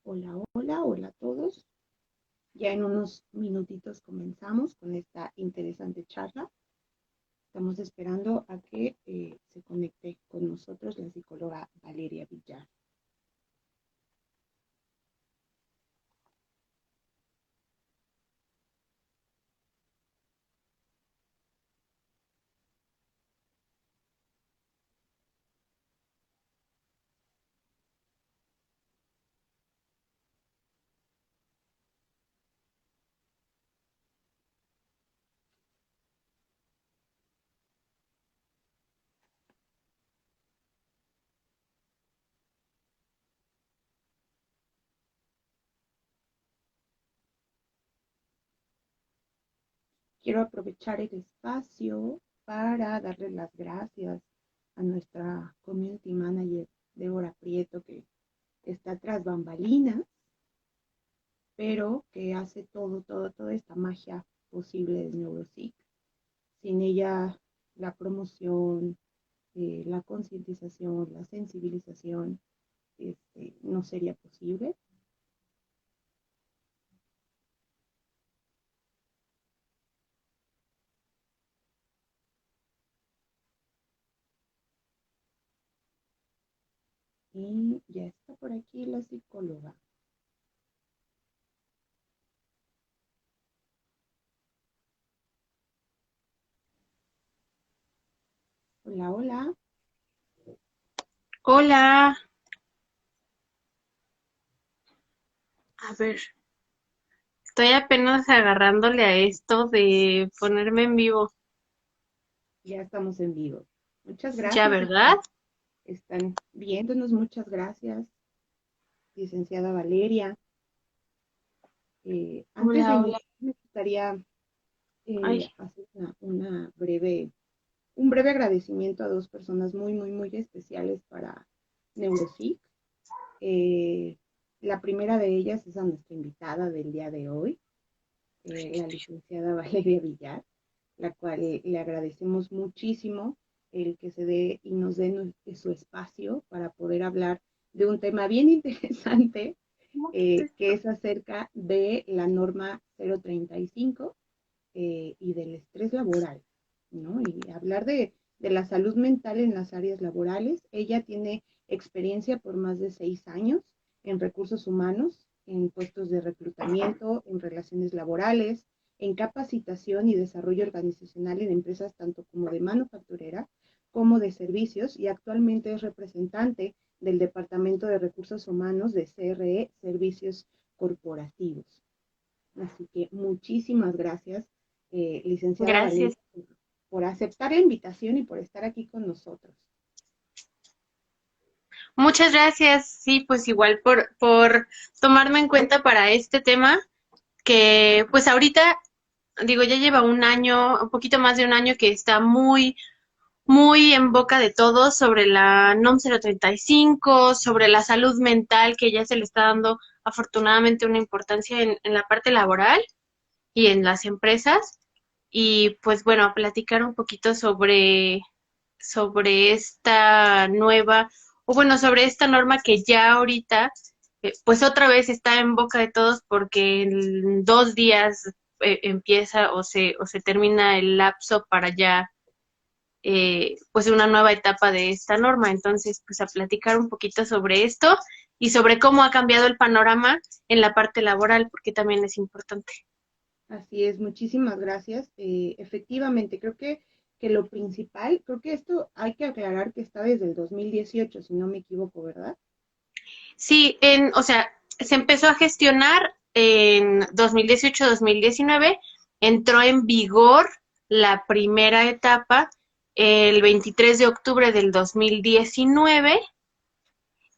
Hola, hola, hola a todos. Ya en unos minutitos comenzamos con esta interesante charla. Estamos esperando a que se conecte con nosotros la psicóloga Valeria Villar. Quiero aprovechar el espacio para darle las gracias a nuestra community manager, Débora Prieto, que está tras bambalinas, pero que hace toda esta magia posible de NeuroSeek. Sin ella, la promoción, la concientización, la sensibilización, no sería posible. Y ya está por aquí la psicóloga. Hola, hola. Hola, a ver, estoy apenas agarrándole a esto de ponerme en vivo. Ya estamos en vivo. Muchas Ya, gracias a ¿verdad? quienes están viéndonos. Muchas gracias, licenciada Valeria. Antes de Hola, hola. iniciar, me gustaría Ay, hacer un breve agradecimiento a dos personas muy especiales para NeuroSeek. Eh, la primera de ellas es a nuestra invitada del día de hoy, la licenciada Valeria Villar, la cual le agradecemos muchísimo el que se dé y nos dé su espacio para poder hablar de un tema bien interesante, ¿cómo que es que esto? es acerca de la norma 035 y del estrés laboral, ¿no? Y hablar de la salud mental en las áreas laborales. Ella tiene experiencia por más de 6 años en recursos humanos, en puestos de reclutamiento, en relaciones laborales, en capacitación y desarrollo organizacional en empresas tanto como de manufacturera como de servicios y actualmente es representante del Departamento de Recursos Humanos de CRE Servicios Corporativos. Así que muchísimas gracias, licenciada Gracias. Valeria, por aceptar la invitación y por estar aquí con nosotros. Muchas gracias, sí, pues igual por tomarme en cuenta para este tema, que pues ahorita, digo, ya lleva un año, un poquito más de un año que está muy en boca de todos sobre la NOM 035, sobre la salud mental, que ya se le está dando afortunadamente una importancia en la parte laboral y en las empresas. Y pues bueno, a platicar un poquito sobre esta nueva, o bueno, sobre esta norma que ya ahorita, pues otra vez está en boca de todos porque en 2 días empieza o se termina el lapso para ya pues una nueva etapa de esta norma. Entonces, pues a platicar un poquito sobre esto y sobre cómo ha cambiado el panorama en la parte laboral, porque también es importante. Así es, muchísimas gracias. Efectivamente, que lo principal, creo que esto hay que aclarar que está desde el 2018, si no me equivoco, ¿verdad? Sí, o sea, se empezó a gestionar en 2018-2019, entró en vigor la primera etapa el 23 de octubre del 2019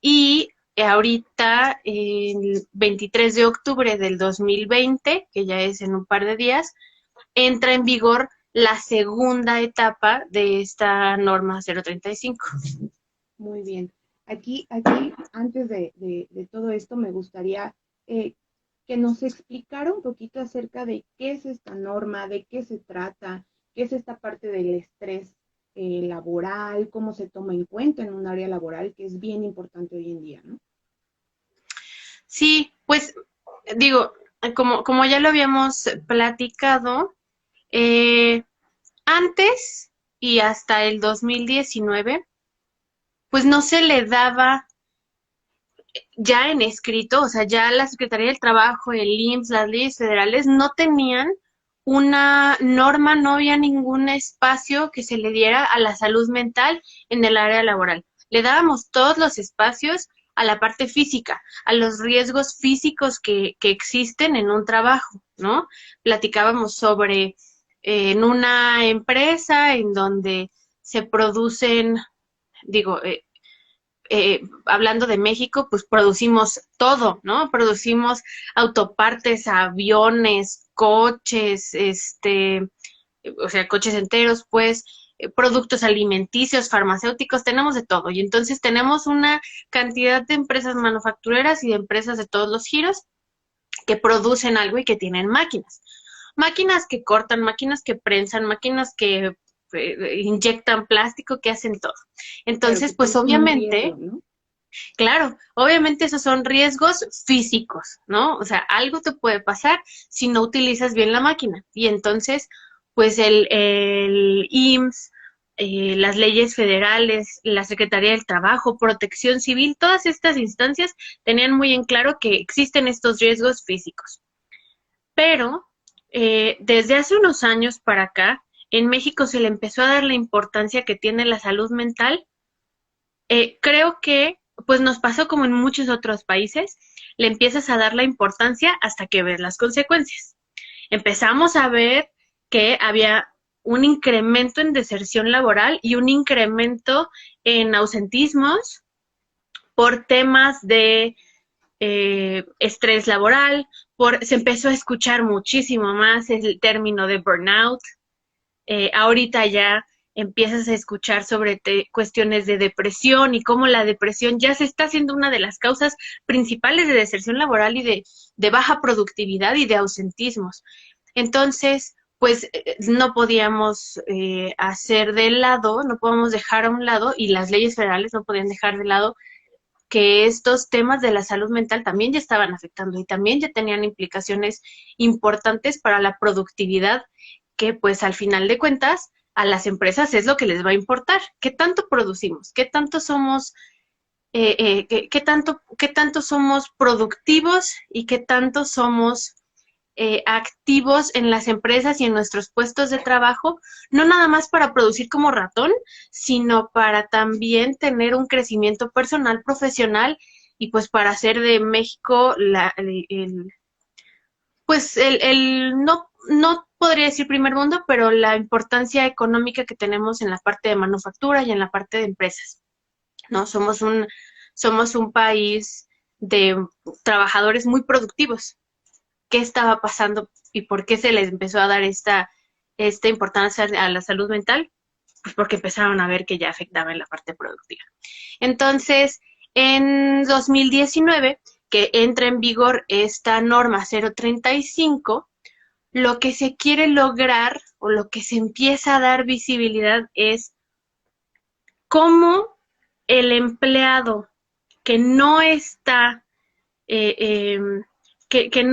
y ahorita el 23 de octubre del 2020, que ya es en un par de días, entra en vigor la segunda etapa de esta norma 035. Muy bien. Aquí antes de todo esto, me gustaría eh, que nos explicara un poquito acerca de qué es esta norma, de qué se trata, qué es esta parte del estrés laboral, cómo se toma en cuenta en un área laboral, que es bien importante hoy en día, ¿no? Sí, pues digo, como ya lo habíamos platicado, eh, antes y hasta el 2019, pues no se le daba ya en escrito, o sea, ya la Secretaría del Trabajo, el IMSS, las leyes federales no tenían una norma, no había ningún espacio que se le diera a la salud mental en el área laboral. Le dábamos todos los espacios a la parte física, a los riesgos físicos que existen en un trabajo, ¿no? Platicábamos sobre en una empresa en donde se producen, digo, hablando de México, pues producimos todo, ¿no? Producimos autopartes, aviones, coches, o sea, coches enteros, pues, productos alimenticios, farmacéuticos, tenemos de todo. Y entonces tenemos una cantidad de empresas manufactureras y de empresas de todos los giros que producen algo y que tienen máquinas. Máquinas que cortan, máquinas que prensan, máquinas que inyectan plástico, que hacen todo. Claro que Entonces, pues tiene un riesgo, obviamente ¿no? claro, obviamente esos son riesgos físicos, ¿no? O sea, algo te puede pasar si no utilizas bien la máquina. Y entonces, pues el IMSS, las leyes federales, la Secretaría del Trabajo, Protección Civil, todas estas instancias tenían muy en claro que existen estos riesgos físicos. Pero desde hace unos años para acá, en México se le empezó a dar la importancia que tiene la salud mental. Creo que pues nos pasó como en muchos otros países, le empiezas a dar la importancia hasta que ves las consecuencias. Empezamos a ver que había un incremento en deserción laboral y un incremento en ausentismos por temas de estrés laboral, se empezó a escuchar muchísimo más el término de burnout. Ahorita ya empiezas a escuchar sobre cuestiones de depresión y cómo la depresión ya se está haciendo una de las causas principales de deserción laboral y de baja productividad y de ausentismos. Entonces, pues no podíamos hacer de lado, no podíamos dejar a un lado, y las leyes federales no podían dejar de lado que estos temas de la salud mental también ya estaban afectando y también ya tenían implicaciones importantes para la productividad, que pues al final de cuentas a las empresas es lo que les va a importar. ¿Qué tanto producimos? ¿Qué tanto somos, qué tanto somos productivos y qué tanto somos activos en las empresas y en nuestros puestos de trabajo, no nada más para producir como ratón, sino para también tener un crecimiento personal, profesional y pues para hacer de México pues no podría decir primer mundo, pero la importancia económica que tenemos en la parte de manufactura y en la parte de empresas, ¿no? Somos un país de trabajadores muy productivos. ¿Qué estaba pasando y por qué se les empezó a dar esta importancia a la salud mental? Pues porque empezaron a ver que ya afectaba en la parte productiva. Entonces, en 2019, que entra en vigor esta norma 035, lo que se quiere lograr o lo que se empieza a dar visibilidad es cómo el empleado que no está eh, eh, que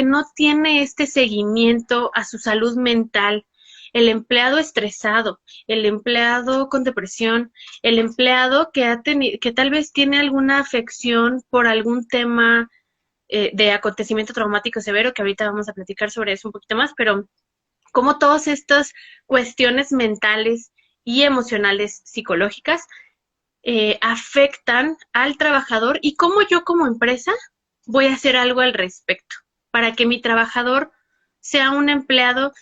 no tiene este seguimiento a su salud mental, el empleado estresado, el empleado con depresión, el empleado que tal vez tiene alguna afección por algún tema de acontecimiento traumático severo, que ahorita vamos a platicar sobre eso un poquito más, pero como todas estas cuestiones mentales y emocionales psicológicas afectan al trabajador y cómo yo como empresa voy a hacer algo al respecto para que mi trabajador sea un empleado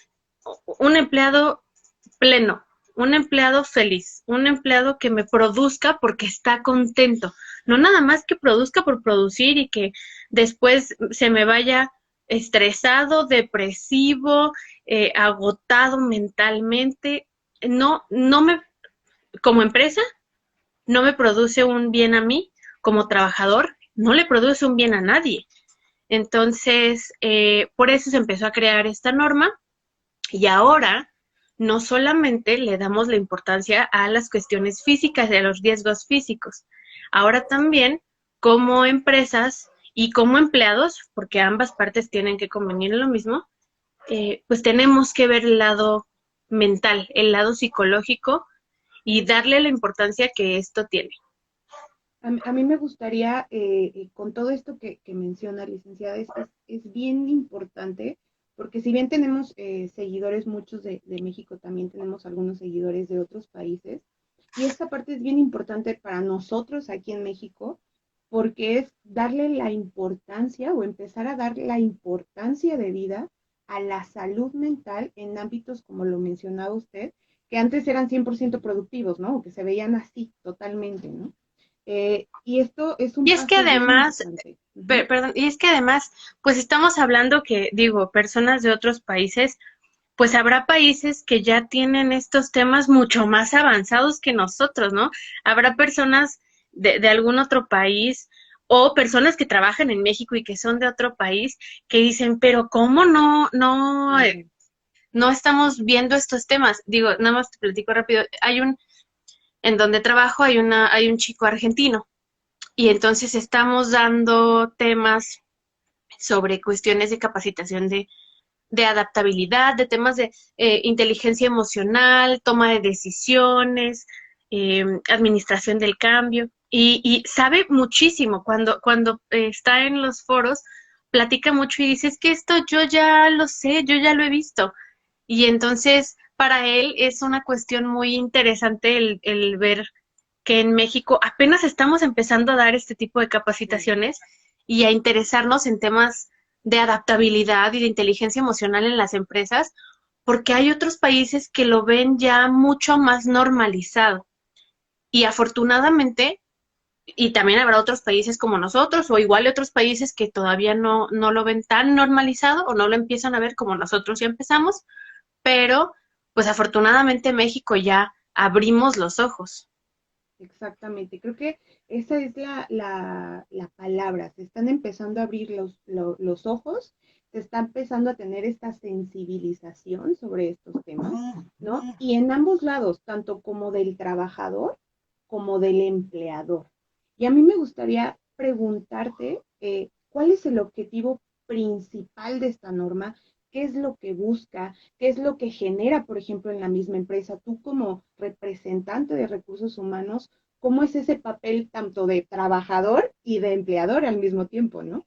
pleno, un empleado feliz, un empleado que me produzca porque está contento, no nada más que produzca por producir y que después se me vaya estresado, depresivo, agotado mentalmente. No me, como empresa, no me produce un bien a mí como trabajador, no le produce un bien a nadie. Entonces, por eso se empezó a crear esta norma y ahora no solamente le damos la importancia a las cuestiones físicas y a los riesgos físicos, ahora también como empresas y como empleados, porque ambas partes tienen que convenir en lo mismo, pues tenemos que ver el lado mental, el lado psicológico y darle la importancia que esto tiene. A mí me gustaría, con todo esto que menciona, licenciada, es bien importante, porque si bien tenemos seguidores, muchos de México, también tenemos algunos seguidores de otros países, y esta parte es bien importante para nosotros aquí en México, porque es darle la importancia o empezar a dar la importancia de vida a la salud mental en ámbitos como lo mencionaba usted, que antes eran 100% productivos, ¿no? O que se veían así totalmente, ¿no? Y esto es un Y es que paso bien además, importante. Uh -huh. perdón, y es que además, pues estamos hablando que, digo, personas de otros países, pues habrá países que ya tienen estos temas mucho más avanzados que nosotros, ¿no? Habrá personas de algún otro país o personas que trabajan en México y que son de otro país que dicen, pero ¿cómo no estamos viendo estos temas? Digo, nada más te platico rápido. En donde trabajo hay un chico argentino y entonces estamos dando temas sobre cuestiones de capacitación de adaptabilidad, de temas de inteligencia emocional, toma de decisiones, administración del cambio, y sabe muchísimo. Cuando está en los foros, platica mucho y dice, es que esto yo ya lo sé, yo ya lo he visto. Y entonces, para él es una cuestión muy interesante el ver que en México apenas estamos empezando a dar este tipo de Sí, capacitaciones y a interesarnos en temas de adaptabilidad y de inteligencia emocional en las empresas, porque hay otros países que lo ven ya mucho más normalizado. Y afortunadamente, y también habrá otros países como nosotros, o igual otros países que todavía no lo ven tan normalizado o no lo empiezan a ver como nosotros ya empezamos, pero pues afortunadamente México ya abrimos los ojos. exactamente. Creo que esa es la palabra. Se están empezando a abrir los ojos, se está empezando a tener esta sensibilización sobre estos temas, ¿no? Y en ambos lados, tanto como del trabajador como del empleador. Y a mí me gustaría preguntarte, ¿cuál es el objetivo principal de esta norma? ¿Qué es lo que busca? ¿Qué es lo que genera, por ejemplo, en la misma empresa? Tú como representante de recursos humanos, ¿cómo es ese papel tanto de trabajador y de empleador al mismo tiempo, no?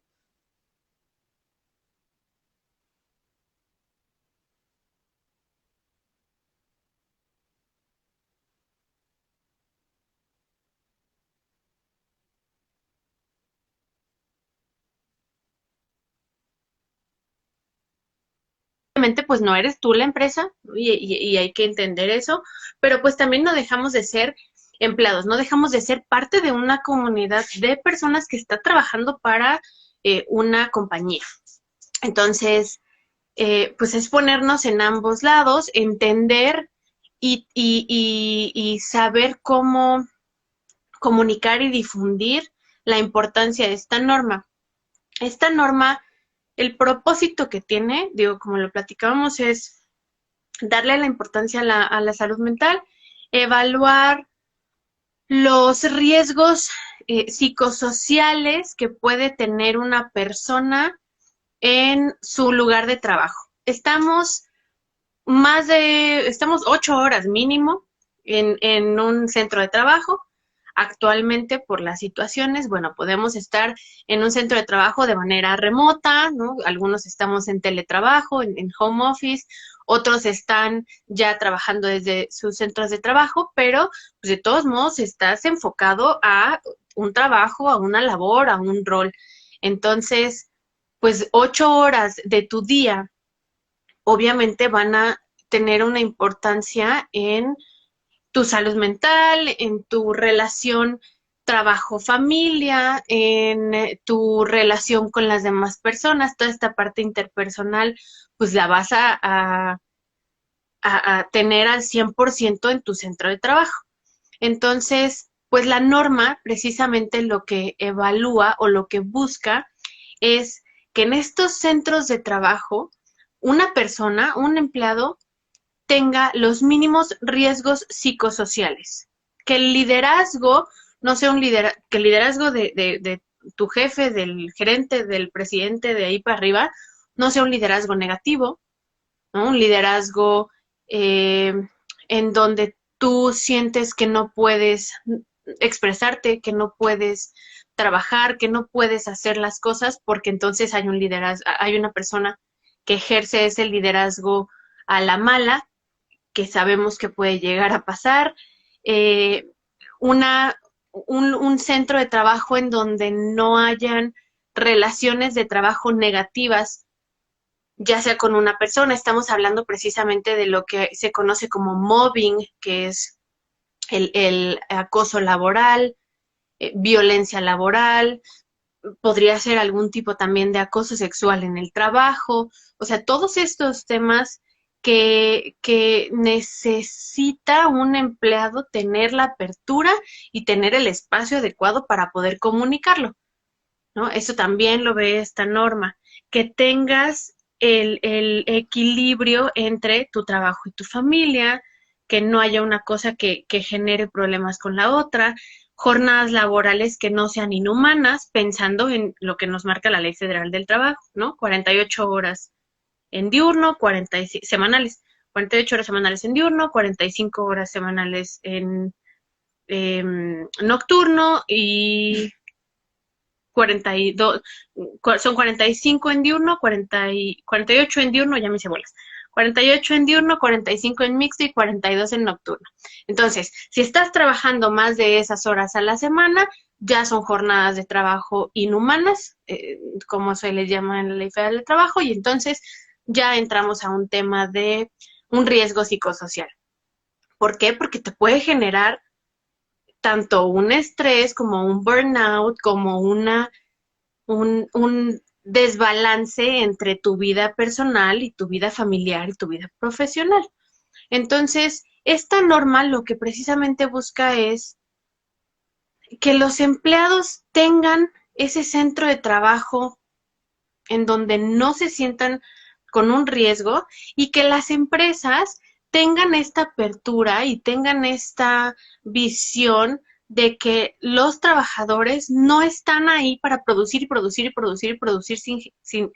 Obviamente, pues no eres tú la empresa y hay que entender eso, pero pues también no dejamos de ser empleados, no dejamos de ser parte de una comunidad de personas que está trabajando para una compañía. Entonces, pues es ponernos en ambos lados, entender y saber cómo comunicar y difundir la importancia de esta norma. Esta norma, el propósito que tiene, digo, como lo platicábamos, es darle la importancia a la salud mental, evaluar los riesgos psicosociales que puede tener una persona en su lugar de trabajo. Estamos 8 horas mínimo en un centro de trabajo. Actualmente, por las situaciones, bueno, podemos estar en un centro de trabajo de manera remota, ¿no? Algunos estamos en teletrabajo, en home office, otros están ya trabajando desde sus centros de trabajo, pero pues, de todos modos estás enfocado a un trabajo, a una labor, a un rol. Entonces, pues 8 horas de tu día obviamente van a tener una importancia en tu salud mental, en tu relación trabajo-familia, en tu relación con las demás personas, toda esta parte interpersonal, pues la vas a tener al 100% en tu centro de trabajo. Entonces, pues la norma precisamente lo que evalúa o lo que busca es que en estos centros de trabajo, una persona, un empleado, tenga los mínimos riesgos psicosociales. Que el liderazgo no sea que el liderazgo de tu jefe, del gerente, del presidente, de ahí para arriba, no sea un liderazgo negativo, ¿no? Un liderazgo eh, en donde tú sientes que no puedes expresarte, que no puedes trabajar, que no puedes hacer las cosas, porque entonces hay un liderazgo, hay una persona que ejerce ese liderazgo a la mala, que sabemos que puede llegar a pasar, eh, una, un centro de trabajo en donde no hayan relaciones de trabajo negativas, ya sea con una persona. Estamos hablando precisamente de lo que se conoce como mobbing, que es el acoso laboral, violencia laboral, podría ser algún tipo también de acoso sexual en el trabajo, o sea, todos estos temas que necesita un empleado tener la apertura y tener el espacio adecuado para poder comunicarlo, ¿no? Eso también lo ve esta norma, que tengas el equilibrio entre tu trabajo y tu familia, que no haya una cosa que genere problemas con la otra, jornadas laborales que no sean inhumanas, pensando en lo que nos marca la Ley Federal del Trabajo, ¿no? 48 horas en diurno, 46 semanales, 48 horas semanales en diurno, 45 horas semanales en nocturno y 42, son 45 en diurno, 48 en diurno, ya me hice bolas. 48 en diurno, 45 en mixto y 42 en nocturno. Entonces, si estás trabajando más de esas horas a la semana, ya son jornadas de trabajo inhumanas, como se les llama en la Ley Federal del Trabajo, y entonces ya entramos a un tema de un riesgo psicosocial. ¿Por qué? Porque te puede generar tanto un estrés como un burnout, como un desbalance entre tu vida personal y tu vida familiar y tu vida profesional. Entonces, esta norma lo que precisamente busca es que los empleados tengan ese centro de trabajo en donde no se sientan con un riesgo y que las empresas tengan esta apertura y tengan esta visión de que los trabajadores no están ahí para producir y producir y producir y producir sin,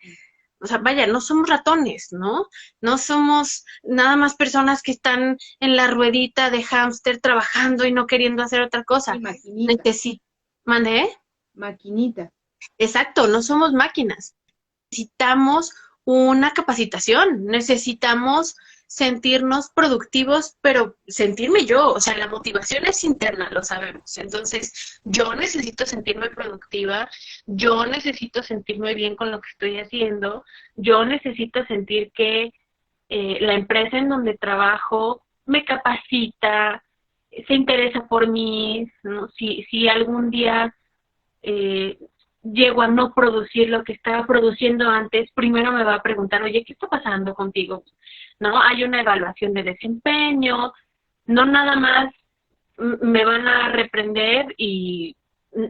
o sea, vaya, no somos ratones, ¿no? No somos nada más personas que están en la ruedita de hámster trabajando y no queriendo hacer otra cosa. Y maquinita. ¿Mandé? Maquinita. Exacto, no somos máquinas. Necesitamos una capacitación, necesitamos sentirnos productivos, pero sentirme yo, o sea, la motivación es interna, lo sabemos. Entonces, yo necesito sentirme productiva, yo necesito sentirme bien con lo que estoy haciendo, yo necesito sentir que la empresa en donde trabajo me capacita, se interesa por mí, ¿no? Si algún día eh, llego a no producir lo que estaba produciendo antes, primero me va a preguntar, oye, ¿qué está pasando contigo? ¿No? Hay una evaluación de desempeño, no nada más me van a reprender y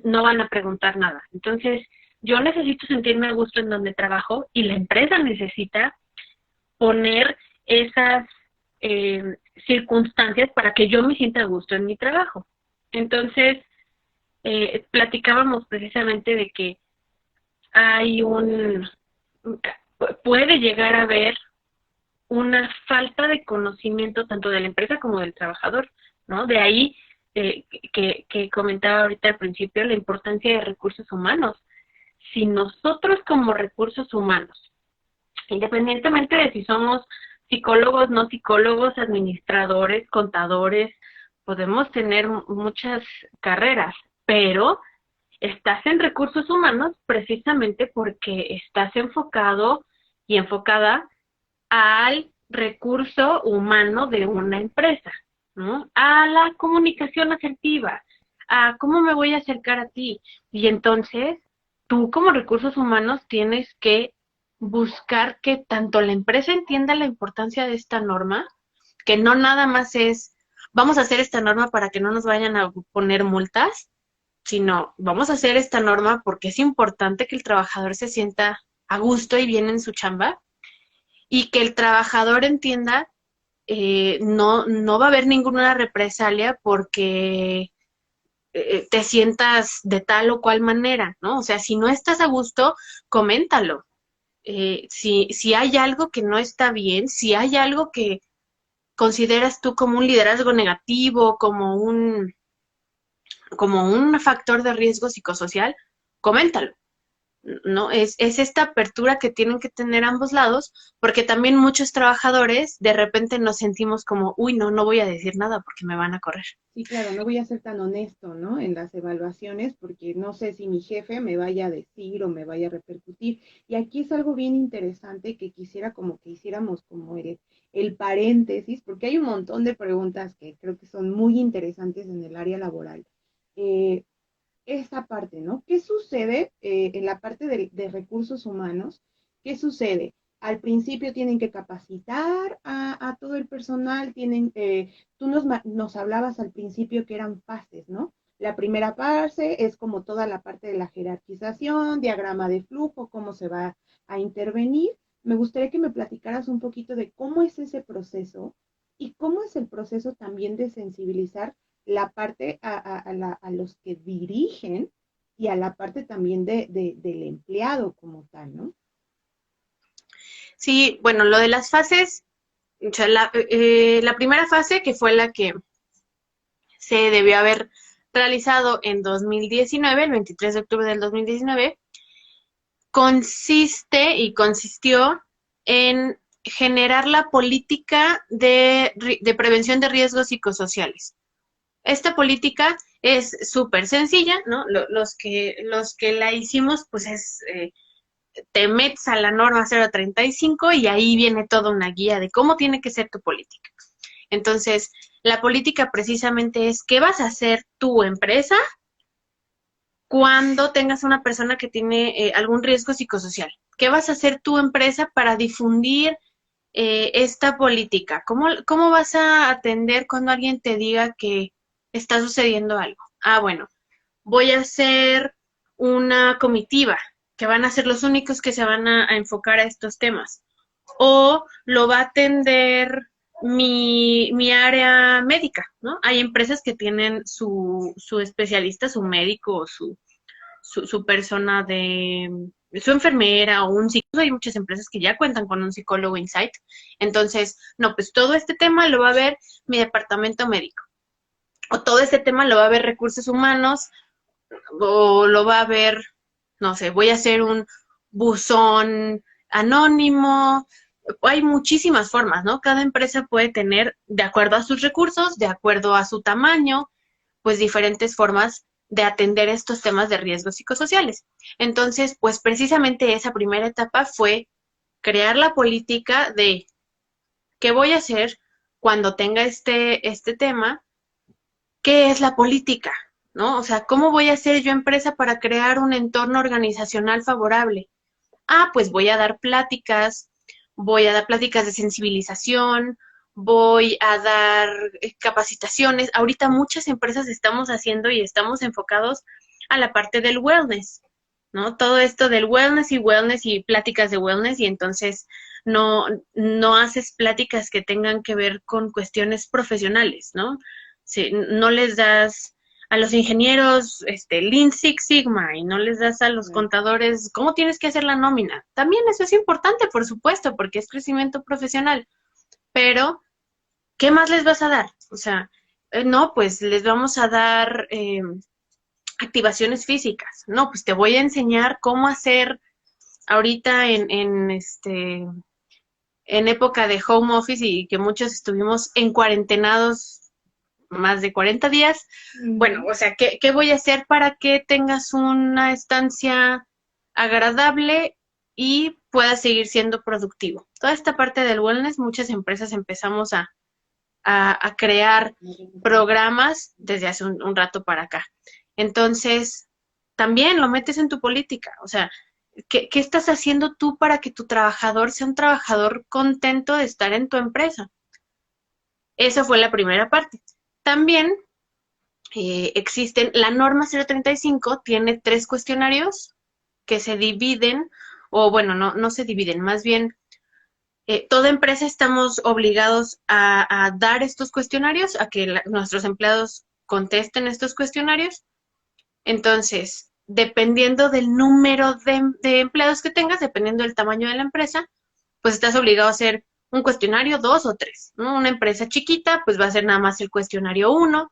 no van a preguntar nada. Entonces, yo necesito sentirme a gusto en donde trabajo y la empresa necesita poner esas circunstancias para que yo me sienta a gusto en mi trabajo. Entonces, platicábamos precisamente de que hay puede llegar a haber una falta de conocimiento tanto de la empresa como del trabajador, ¿no? De ahí que comentaba ahorita al principio la importancia de recursos humanos. Si nosotros como recursos humanos, independientemente de si somos psicólogos, no psicólogos, administradores, contadores, podemos tener muchas carreras, pero estás en recursos humanos precisamente porque estás enfocado y enfocada al recurso humano de una empresa, ¿no? A la comunicación asertiva, a cómo me voy a acercar a ti. Y entonces, tú como recursos humanos tienes que buscar que tanto la empresa entienda la importancia de esta norma, que no nada más es, vamos a hacer esta norma para que no nos vayan a poner multas, sino vamos a hacer esta norma porque es importante que el trabajador se sienta a gusto y bien en su chamba y que el trabajador entienda no va a haber ninguna represalia porque te sientas de tal o cual manera, ¿no? O sea, si no estás a gusto, coméntalo. Si hay algo que no está bien, si hay algo que consideras tú como un liderazgo negativo, como un factor de riesgo psicosocial, coméntalo. ¿No? Es esta apertura que tienen que tener ambos lados, porque también muchos trabajadores de repente nos sentimos como, uy, no, no voy a decir nada porque me van a correr. Sí, claro, no voy a ser tan honesto, ¿no? En las evaluaciones, porque no sé si mi jefe me vaya a decir o me vaya a repercutir. Y aquí es algo bien interesante que quisiera como que hiciéramos como el paréntesis, porque hay un montón de preguntas que creo que son muy interesantes en el área laboral. Eh, Esta parte, ¿no? ¿Qué sucede en la parte de recursos humanos? ¿Qué sucede? Al principio tienen que capacitar a todo el personal, tú nos hablabas al principio que eran fases, ¿no? La primera fase es como toda la parte de la jerarquización, diagrama de flujo, cómo se va a intervenir. Me gustaría que me platicaras un poquito de cómo es ese proceso y cómo es el proceso también de sensibilizar la parte a los que dirigen y a la parte también del empleado como tal, ¿no? Sí, bueno, lo de las fases, o sea, la primera fase, que fue la que se debió haber realizado en 2019, el 23 de octubre del 2019, consiste y consistió en generar la política de prevención de riesgos psicosociales. Esta política es súper sencilla, ¿no? Los que la hicimos, pues te metes a la norma 035 y ahí viene toda una guía de cómo tiene que ser tu política. Entonces, la política precisamente es qué vas a hacer tu empresa cuando tengas una persona que tiene algún riesgo psicosocial. ¿Qué vas a hacer tu empresa para difundir esta política? ¿Cómo vas a atender cuando alguien te diga que está sucediendo algo? Ah, bueno, voy a hacer una comitiva, que van a ser los únicos que se van a enfocar a estos temas. O lo va a atender mi área médica, ¿no? Hay empresas que tienen su especialista, su médico, su persona su enfermera o un psicólogo. Hay muchas empresas que ya cuentan con un psicólogo Insight. Entonces, no, pues todo este tema lo va a ver mi departamento médico. O todo este tema lo va a ver recursos humanos, o lo va a ver, no sé, voy a hacer un buzón anónimo. Hay muchísimas formas, ¿no? Cada empresa puede tener, de acuerdo a sus recursos, de acuerdo a su tamaño, pues diferentes formas de atender estos temas de riesgos psicosociales. Entonces, pues precisamente esa primera etapa fue crear la política de qué voy a hacer cuando tenga este tema, qué es la política, ¿no? O sea, ¿cómo voy a hacer yo empresa para crear un entorno organizacional favorable? Ah, pues voy a dar pláticas de sensibilización, voy a dar capacitaciones. Ahorita muchas empresas estamos haciendo y estamos enfocados a la parte del wellness, ¿no? Todo esto del wellness y pláticas de wellness, y entonces no, no haces pláticas que tengan que ver con cuestiones profesionales, ¿no? Sí, no les das a los ingenieros Lean Six Sigma y no les das a los contadores cómo tienes que hacer la nómina. También eso es importante, por supuesto, porque es crecimiento profesional, pero ¿qué más les vas a dar? O sea, no, pues les vamos a dar activaciones físicas. No, pues te voy a enseñar cómo hacer ahorita en época de home office y que muchos estuvimos en cuarentenados más de 40 días. Bueno, o sea, ¿qué voy a hacer para que tengas una estancia agradable y puedas seguir siendo productivo? Toda esta parte del wellness, muchas empresas empezamos a crear programas desde hace un rato para acá. Entonces, también lo metes en tu política. O sea, ¿qué estás haciendo tú para que tu trabajador sea un trabajador contento de estar en tu empresa? Esa fue la primera parte. También existen, la norma 035 tiene 3 cuestionarios que se dividen, o bueno, no se dividen, más bien toda empresa estamos obligados a dar estos cuestionarios, a que nuestros empleados contesten estos cuestionarios. Entonces, dependiendo del número de empleados que tengas, dependiendo del tamaño de la empresa, pues estás obligado a hacer un cuestionario, 2 o 3, ¿no? Una empresa chiquita, pues va a ser nada más el cuestionario 1.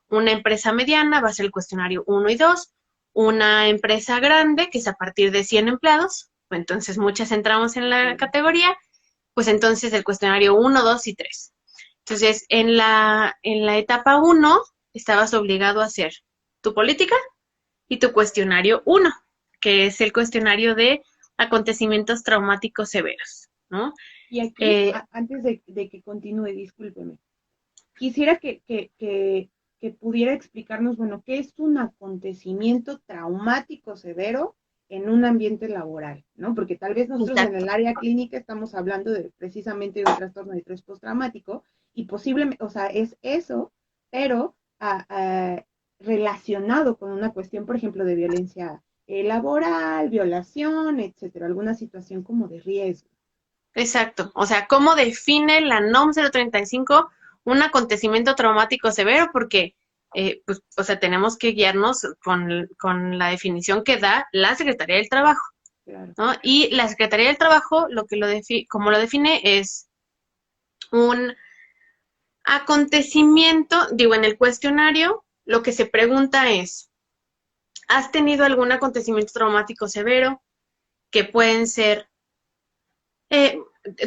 Una empresa mediana va a ser el cuestionario 1 y 2. Una empresa grande, que es a partir de 100 empleados, pues entonces muchas entramos en la categoría, pues entonces el cuestionario 1, 2 y 3. Entonces, en la etapa 1, estabas obligado a hacer tu política y tu cuestionario 1, que es el cuestionario de acontecimientos traumáticos severos, ¿no? Y aquí, antes de que continúe, discúlpeme, quisiera que pudiera explicarnos, bueno, qué es un acontecimiento traumático severo en un ambiente laboral, ¿no? Porque tal vez nosotros en Exacto. el área clínica estamos hablando de precisamente de un trastorno de estrés postraumático y posiblemente, o sea, es eso, pero relacionado con una cuestión, por ejemplo, de violencia laboral, violación, etcétera, alguna situación como de riesgo. Exacto. O sea, ¿cómo define la NOM 035 un acontecimiento traumático severo? Porque, pues, o sea, tenemos que guiarnos con la definición que da la Secretaría del Trabajo, Claro. ¿no? Y la Secretaría del Trabajo, como lo define, es un acontecimiento, digo, en el cuestionario, lo que se pregunta es, ¿has tenido algún acontecimiento traumático severo? Que pueden ser Eh,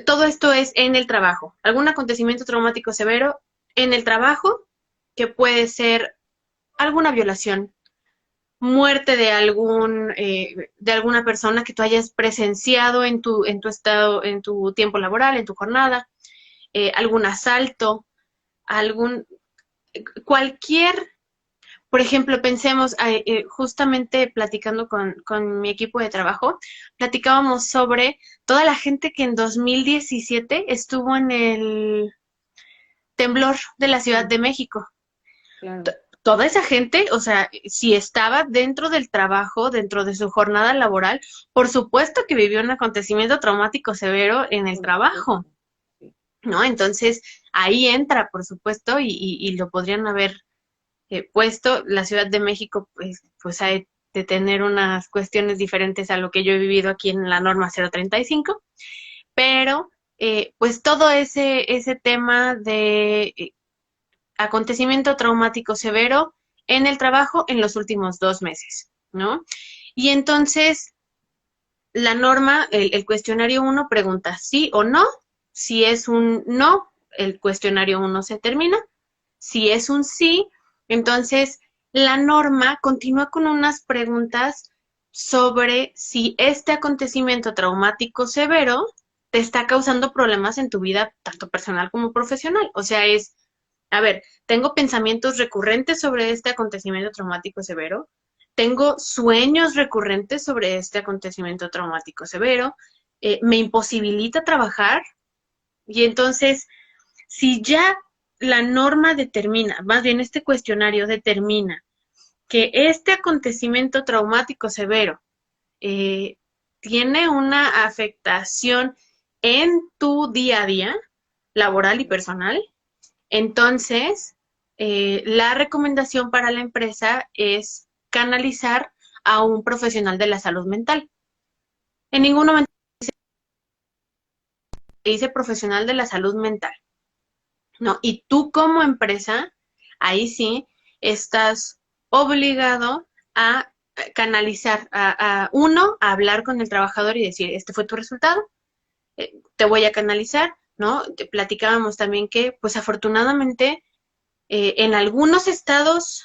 todo esto es en el trabajo. Algún acontecimiento traumático severo en el trabajo, que puede ser alguna violación, muerte de alguna persona que tú hayas presenciado en tu estado, en tu tiempo laboral, en tu jornada, algún asalto, algún, cualquier. Por ejemplo, pensemos, justamente platicando con mi equipo de trabajo, platicábamos sobre toda la gente que en 2017 estuvo en el temblor de la Ciudad Sí, de México. claro. Toda esa gente, o sea, si estaba dentro del trabajo, dentro de su jornada laboral, por supuesto que vivió un acontecimiento traumático severo en el Por supuesto. trabajo, Sí. ¿no? Entonces, ahí entra, por supuesto, y lo podrían haber puesto. La Ciudad de México, pues hay de tener unas cuestiones diferentes a lo que yo he vivido aquí en la norma 035, pero pues todo ese tema de acontecimiento traumático severo en el trabajo en los últimos 2 meses, ¿no? Y entonces la norma, el cuestionario 1 pregunta sí o no. Si es un no, el cuestionario 1 se termina. Si es un sí, entonces la norma continúa con unas preguntas sobre si este acontecimiento traumático severo te está causando problemas en tu vida, tanto personal como profesional. O sea, a ver, tengo pensamientos recurrentes sobre este acontecimiento traumático severo, tengo sueños recurrentes sobre este acontecimiento traumático severo, me imposibilita trabajar. Y entonces, si ya la norma determina, más bien este cuestionario determina que este acontecimiento traumático severo eh, tiene una afectación en tu día a día, laboral y personal, entonces la recomendación para la empresa es canalizar a un profesional de la salud mental. En ningún momento se dice profesional de la salud mental, ¿no? Y tú como empresa, ahí sí, estás obligado a canalizar, a hablar con el trabajador y decir, este fue tu resultado, te voy a canalizar, ¿no? Te platicábamos también que, pues afortunadamente, en algunos estados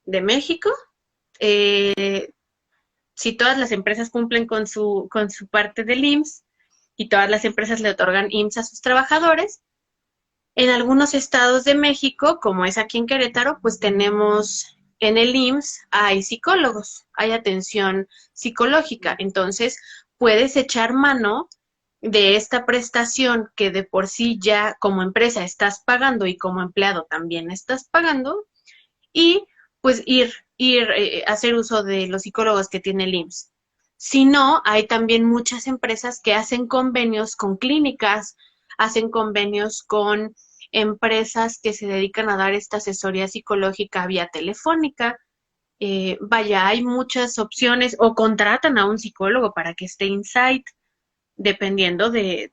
de México, si todas las empresas cumplen con su parte del IMSS y todas las empresas le otorgan IMSS a sus trabajadores, en algunos estados de México, como es aquí en Querétaro, pues tenemos en el IMSS, hay psicólogos, hay atención psicológica. Entonces, puedes echar mano de esta prestación que de por sí ya como empresa estás pagando y como empleado también estás pagando, y pues hacer uso de los psicólogos que tiene el IMSS. Si no, hay también muchas empresas que hacen convenios con clínicas, hacen convenios con empresas que se dedican a dar esta asesoría psicológica vía telefónica. Vaya, hay muchas opciones o contratan a un psicólogo para que esté in-site, dependiendo de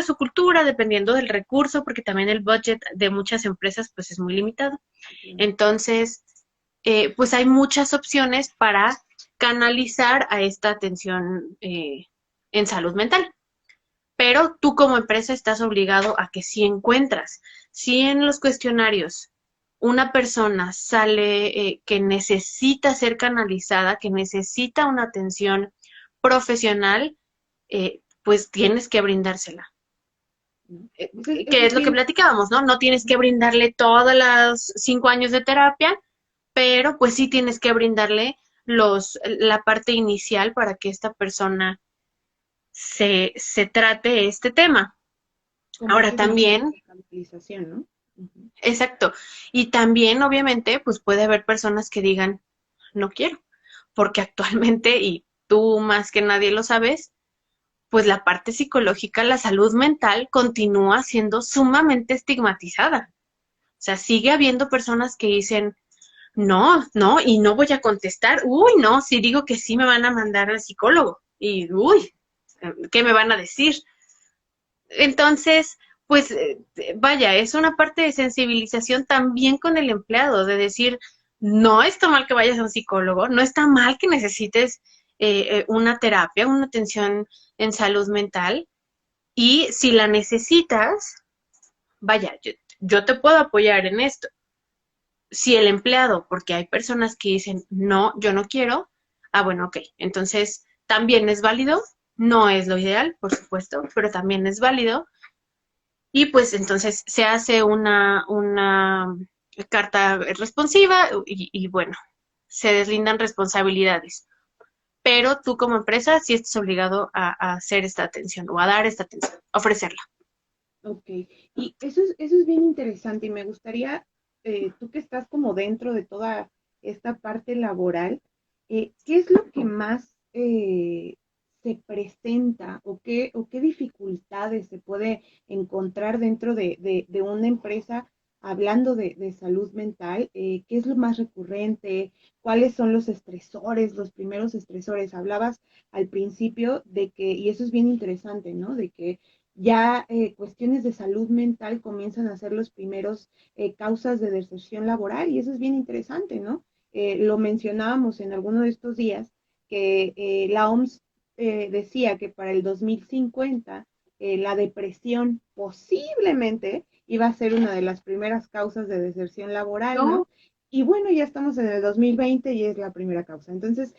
su cultura, dependiendo del recurso, porque también el budget de muchas empresas pues es muy limitado. Entonces, pues hay muchas opciones para canalizar a esta atención en salud mental. Pero tú como empresa estás obligado a que si en los cuestionarios una persona sale que necesita ser canalizada, que necesita una atención profesional, pues tienes que brindársela. Que es lo que platicábamos, ¿no? No tienes que brindarle todas las 5 años de terapia, pero pues sí tienes que brindarle la parte inicial para que esta persona se trate este tema. Como Ahora también, ¿no? Uh-huh. exacto, y también obviamente pues puede haber personas que digan, no quiero, porque actualmente, y tú más que nadie lo sabes, pues la parte psicológica, la salud mental continúa siendo sumamente estigmatizada. O sea, sigue habiendo personas que dicen, no, no, y no voy a contestar, uy, no, si digo que sí me van a mandar al psicólogo, y uy, ¿qué me van a decir? Entonces, pues vaya, es una parte de sensibilización también con el empleado, de decir, no está mal que vayas a un psicólogo, no está mal que necesites una terapia, una atención en salud mental, y si la necesitas, vaya, yo te puedo apoyar en esto. Si el empleado, porque hay personas que dicen, no, yo no quiero, bueno, ok, entonces también es válido, no es lo ideal, por supuesto, pero también es válido. Y pues entonces se hace una carta responsiva y bueno, se deslindan responsabilidades. Pero tú como empresa sí estás obligado a hacer esta atención o a dar esta atención, a ofrecerla. Ok, y eso es bien interesante y me gustaría, tú que estás como dentro de toda esta parte laboral, ¿qué es lo que más se presenta o qué dificultades se puede encontrar dentro de una empresa hablando de salud mental? ¿Qué es lo más recurrente? ¿Cuáles son los estresores, los primeros estresores? Hablabas al principio de que, y eso es bien interesante, ¿no? De que ya cuestiones de salud mental comienzan a ser los primeros causas de deserción laboral y eso es bien interesante, ¿no? Lo mencionábamos en alguno de estos días que la OMS decía que para el 2050 la depresión posiblemente iba a ser una de las primeras causas de deserción laboral, ¿no? Y bueno, ya estamos en el 2020 y es la primera causa. Entonces,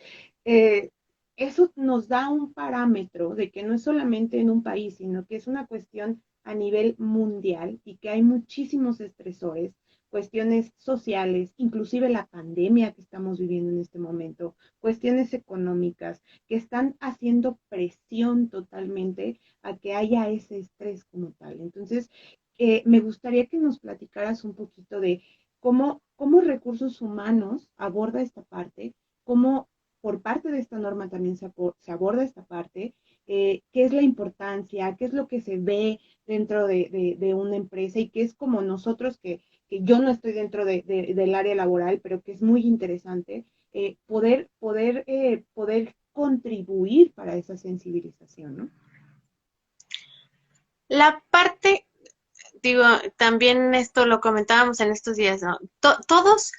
eso nos da un parámetro de que no es solamente en un país, sino que es una cuestión a nivel mundial y que hay muchísimos estresores, cuestiones sociales, inclusive la pandemia que estamos viviendo en este momento, cuestiones económicas, que están haciendo presión totalmente a que haya ese estrés como tal. Entonces, me gustaría que nos platicaras un poquito de cómo recursos humanos aborda esta parte, cómo por parte de esta norma también se aborda esta parte, qué es la importancia, qué es lo que se ve dentro de una empresa y qué es como nosotros que yo no estoy dentro del área laboral, pero que es muy interesante, poder contribuir para esa sensibilización, ¿no? La parte, digo, también esto lo comentábamos en estos días, ¿no? Todos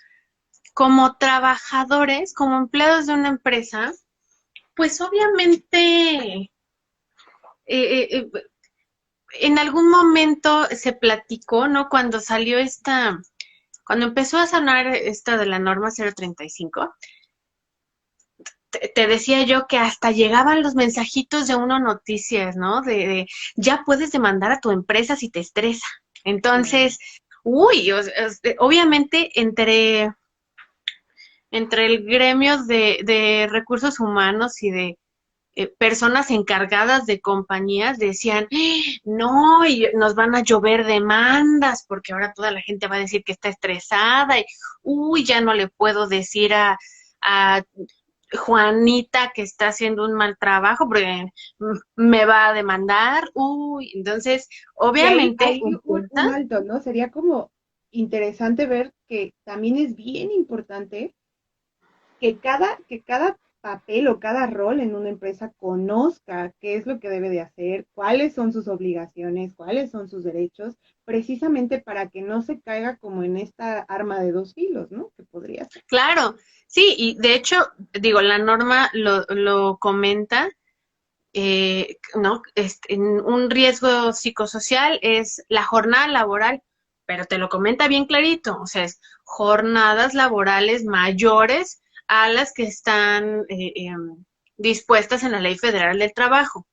como trabajadores, como empleados de una empresa, pues obviamente en algún momento se platicó, ¿no? Cuando empezó a sonar esta de la norma 035, te decía yo que hasta llegaban los mensajitos de uno noticias, ¿no? Ya puedes demandar a tu empresa si te estresa. Entonces, uy, obviamente entre el gremio de recursos humanos y de personas encargadas de compañías decían, no, y nos van a llover demandas porque ahora toda la gente va a decir que está estresada y, uy, ya no le puedo decir a Juanita que está haciendo un mal trabajo porque me va a demandar, uy, entonces, Y obviamente, ahí un intenta, alto, ¿no? Sería como interesante ver que también es bien importante que cada papel o cada rol en una empresa conozca qué es lo que debe de hacer, cuáles son sus obligaciones, cuáles son sus derechos, precisamente para que no se caiga como en esta arma de dos filos, ¿no? Que podría ser. claro, sí, y de hecho, digo, la norma lo comenta, ¿no? Un riesgo psicosocial es la jornada laboral, pero te lo comenta bien clarito, o sea, es jornadas laborales mayores a las que están dispuestas en la Ley Federal del Trabajo,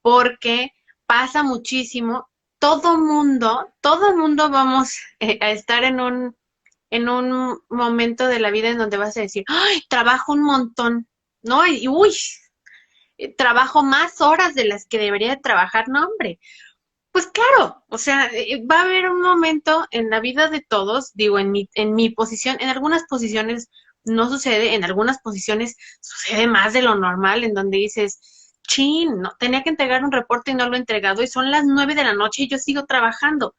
porque pasa muchísimo, todo mundo vamos a estar en un momento de la vida en donde vas a decir, ¡ay, trabajo un montón! ¿No? Y uy, trabajo más horas de las que debería de trabajar, no, hombre. Pues claro, o sea, va a haber un momento en la vida de todos, digo, en mi posición, en algunas posiciones no sucede, en algunas posiciones sucede más de lo normal, en donde dices, chin, no, tenía que entregar un reporte y no lo he entregado y son las 9 de la noche y yo sigo trabajando.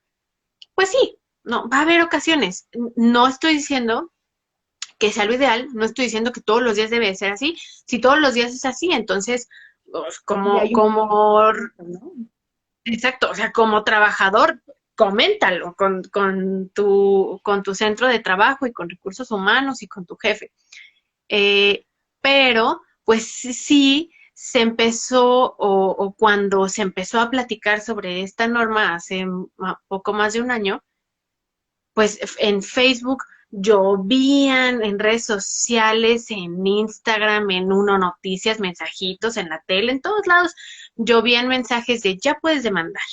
Pues sí, no, va a haber ocasiones. No estoy diciendo que sea lo ideal, no estoy diciendo que todos los días debe ser así. Si todos los días es así, entonces, pues, Y hay un momento, ¿no? exacto, o sea, como trabajador, coméntalo con tu centro de trabajo y con recursos humanos y con tu jefe. Eh, pero, pues sí, se empezó, o cuando se empezó a platicar sobre esta norma hace poco más de un año, pues en Facebook llovían, en redes sociales, en Instagram, en Uno Noticias, mensajitos, en la tele, en todos lados, llovían mensajes de ya puedes demandar.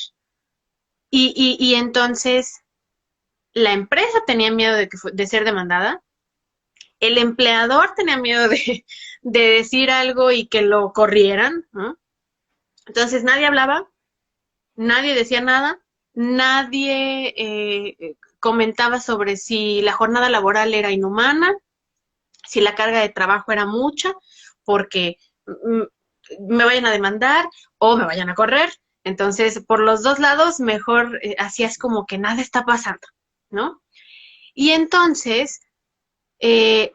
Y entonces la empresa tenía miedo de ser demandada, el empleador tenía miedo de decir algo y que lo corrieran, ¿no? Entonces nadie hablaba, nadie decía nada, nadie comentaba sobre si la jornada laboral era inhumana, si la carga de trabajo era mucha, porque mm, me vayan a demandar o me vayan a correr. Entonces, por los dos lados, mejor así es como que nada está pasando, ¿no? Y entonces, eh,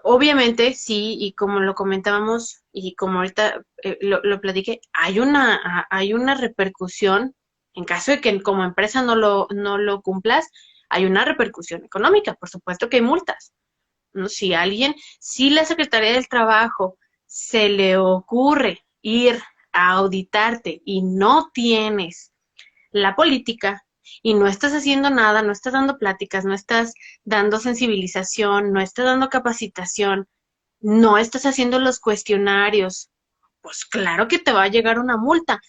obviamente, sí, y como lo comentábamos y como ahorita lo platiqué, hay una repercusión en caso de que como empresa no lo cumplas, hay una repercusión económica, por supuesto que hay multas, ¿no? Si la Secretaría del Trabajo se le ocurre ir a auditarte y no tienes la política y no estás haciendo nada, no estás dando pláticas, no estás dando sensibilización, no estás dando capacitación, no estás haciendo los cuestionarios, pues claro que te va a llegar una multa.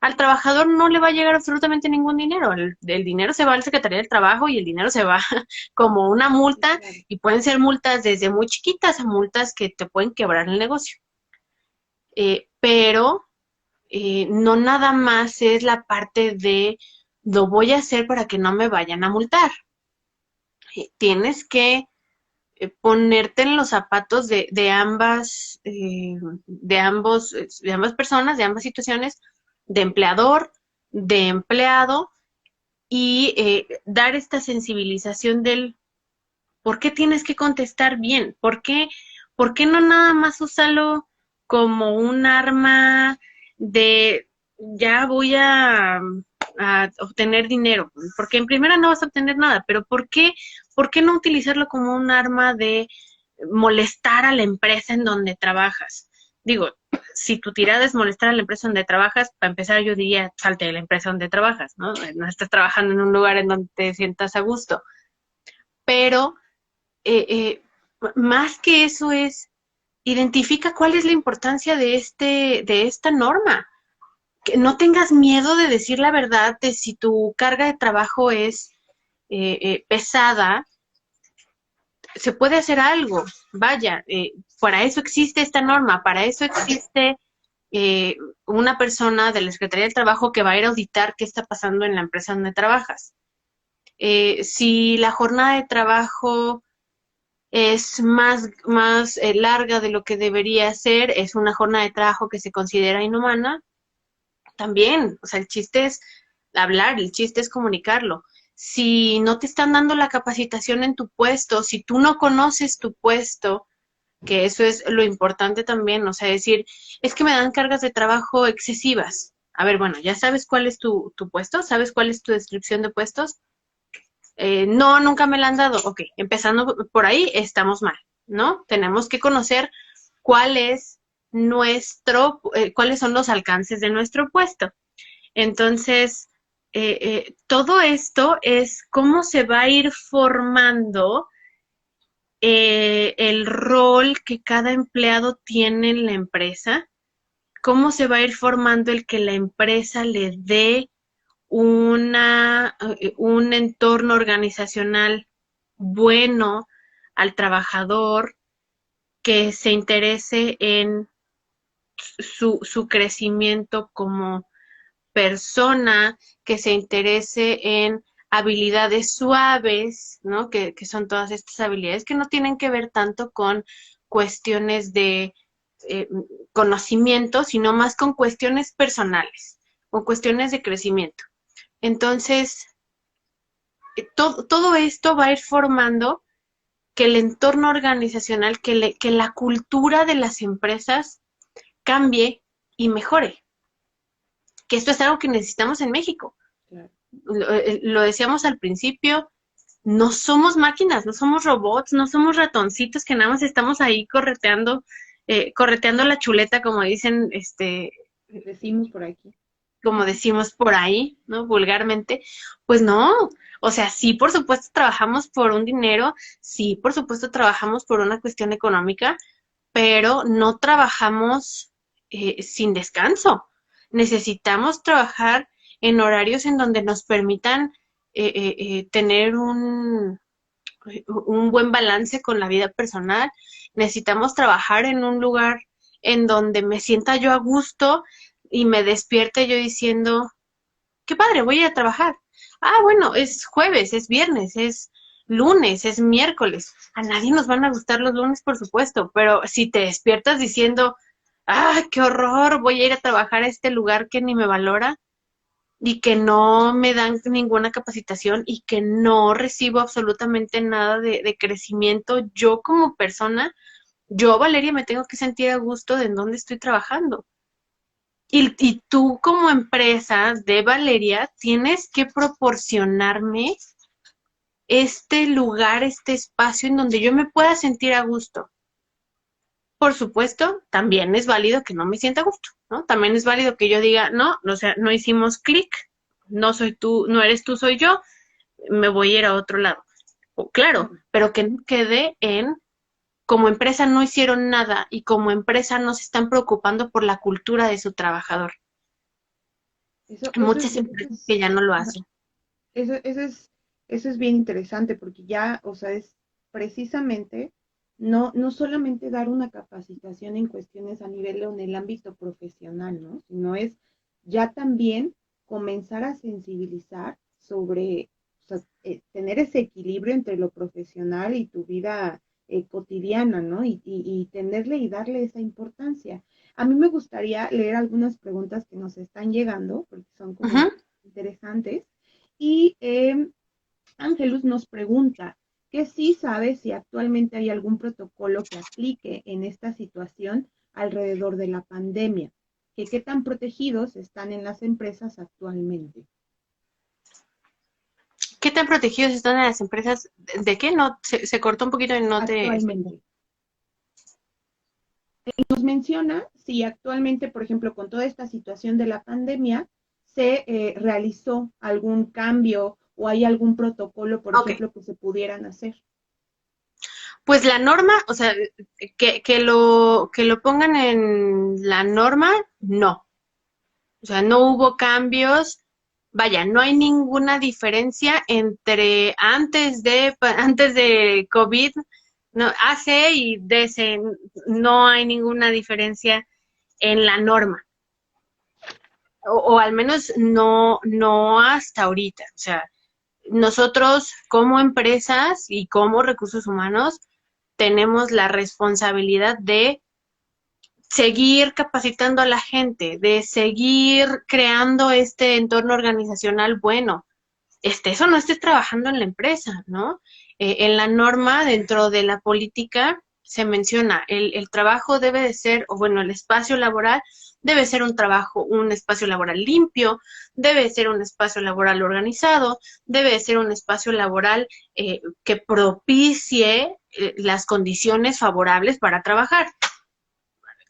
Al trabajador no le va a llegar absolutamente ningún dinero. El dinero se va a la Secretaría del Trabajo y el dinero se va como una Sí, multa claro. y pueden ser multas desde muy chiquitas a multas que te pueden quebrar el negocio. Pero no nada más es la parte de lo voy a hacer para que no me vayan a multar. Tienes que ponerte en los zapatos de ambas, de ambas personas, de ambas situaciones, de empleador, de empleado, y dar esta sensibilización del por qué tienes que contestar bien, por qué no nada más usarlo como un arma de ya voy a obtener dinero, porque en primera no vas a obtener nada, pero por qué no utilizarlo como un arma de molestar a la empresa en donde trabajas? Digo, si tu tirada es molestar a la empresa donde trabajas, para empezar yo diría, salte de la empresa donde trabajas, ¿no? No estás trabajando en un lugar en donde te sientas a gusto. Pero eh, eh, más que eso es, identifica cuál es la importancia de esta norma. Que no tengas miedo de decir la verdad de si tu carga de trabajo es pesada, se puede hacer algo. Vaya, para eso existe esta norma, para eso existe eh, una persona de la Secretaría del Trabajo que va a ir a auditar qué está pasando en la empresa donde trabajas. Si la jornada de trabajo es más larga de lo que debería ser, es una jornada de trabajo que se considera inhumana, también, o sea, el chiste es hablar, el chiste es comunicarlo. Si no te están dando la capacitación en tu puesto, si tú no conoces tu puesto, que eso es lo importante también, o sea, decir, es que me dan cargas de trabajo excesivas. A ver, bueno, ya sabes cuál es tu puesto, sabes cuál es tu descripción de puestos. No, nunca me la han dado. Ok, empezando por ahí, estamos mal, ¿no? Tenemos que conocer cuál es cuáles son los alcances de nuestro puesto. Entonces, todo esto es cómo se va a ir formando el rol que cada empleado tiene en la empresa, cómo se va a ir formando el que la empresa le dé un entorno organizacional bueno al trabajador, que se interese en su crecimiento como persona, que se interese en habilidades suaves, ¿no? Que son todas estas habilidades que no tienen que ver tanto con cuestiones de eh, conocimiento, sino más con cuestiones personales, con cuestiones de crecimiento. Entonces, todo esto va a ir formando que el entorno organizacional, que la cultura de las empresas cambie y mejore. Que esto es algo que necesitamos en México. Claro. Lo decíamos al principio, no somos máquinas, no somos robots, no somos ratoncitos que nada más estamos ahí correteando la chuleta, como dicen, Decimos por aquí. como decimos por ahí, ¿no? Vulgarmente, pues no, o sea, sí, por supuesto trabajamos por un dinero, sí, por supuesto trabajamos por una cuestión económica, pero no trabajamos sin descanso. Necesitamos trabajar en horarios en donde nos permitan tener un buen balance con la vida personal. Necesitamos trabajar en un lugar en donde me sienta yo a gusto y me despierte yo diciendo, qué padre, voy a ir a trabajar. Ah, bueno, es jueves, es viernes, es lunes, es miércoles. A nadie nos van a gustar los lunes, por supuesto, pero si te despiertas diciendo, ah, qué horror, voy a ir a trabajar a este lugar que ni me valora y que no me dan ninguna capacitación y que no recibo absolutamente nada de crecimiento, yo como persona, yo, Valeria, me tengo que sentir a gusto de en dónde estoy trabajando. Y tú como empresa de Valeria tienes que proporcionarme este lugar, este espacio en donde yo me pueda sentir a gusto. Por supuesto, también es válido que no me sienta a gusto, ¿no? También es válido que yo diga, no, o sea, no hicimos clic, no soy tú, no eres tú, soy yo, me voy a ir a otro lado. Claro, pero que no quede en como empresa no hicieron nada y como empresa no se están preocupando por la cultura de su trabajador. Eso Muchas empresas que ya no lo hacen. eso, eso es, eso es bien interesante porque ya, o sea, es precisamente no solamente dar una capacitación en cuestiones a nivel o en el ámbito profesional, ¿no? Sino es ya también comenzar a sensibilizar sobre, o sea, tener ese equilibrio entre lo profesional y tu vida cotidiana, ¿no? Y tenerle y darle esa importancia. A mí me gustaría leer algunas preguntas que nos están llegando, porque son como Ujú. interesantes. Y Ángelus nos pregunta que sí sabe si actualmente hay algún protocolo que aplique en esta situación alrededor de la pandemia, que qué tan protegidos están en las empresas actualmente. ¿Qué tan protegidos están las empresas? ¿De qué? No, se cortó un poquito y no te... Actualmente. Nos menciona si actualmente, por ejemplo, con toda esta situación de la pandemia, se realizó algún cambio o hay algún protocolo, por Ok, ejemplo, que se pudieran hacer. pues la norma, o sea, que lo pongan en la norma, no. O sea, no hubo cambios. Vaya, no hay ninguna diferencia entre antes de COVID, no, AC y DC, no hay ninguna diferencia en la norma. O al menos no hasta ahorita. O sea, nosotros como empresas y como recursos humanos tenemos la responsabilidad de seguir capacitando a la gente, de seguir creando este entorno organizacional bueno, estés o no estés trabajando en la empresa, ¿no? En la norma, dentro de la política, se menciona, el trabajo debe de ser, o bueno, el espacio laboral debe ser un trabajo, un espacio laboral limpio, debe ser un espacio laboral organizado, debe ser un espacio laboral que propicie las condiciones favorables para trabajar.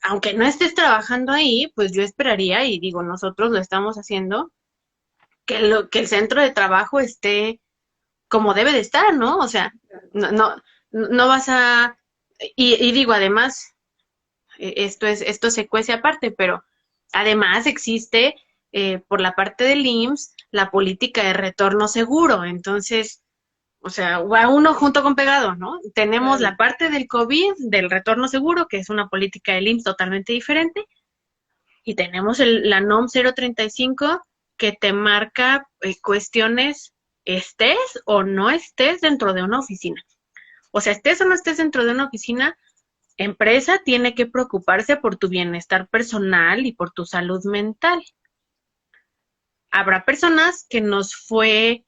Aunque no estés trabajando ahí, pues yo esperaría, y digo, nosotros lo estamos haciendo, que el centro de trabajo esté como debe de estar, ¿no? O sea, no, no, no vas a, y digo, además, esto se cuece aparte, pero además existe por la parte del IMSS la política de retorno seguro, entonces, o sea, va uno junto con pegado, ¿no? Tenemos Claro. la parte del COVID, del retorno seguro, que es una política del IMSS totalmente diferente, y tenemos la NOM 035 que te marca cuestiones estés o no estés dentro de una oficina. O sea, estés o no estés dentro de una oficina, empresa tiene que preocuparse por tu bienestar personal y por tu salud mental. Habrá personas que nos fue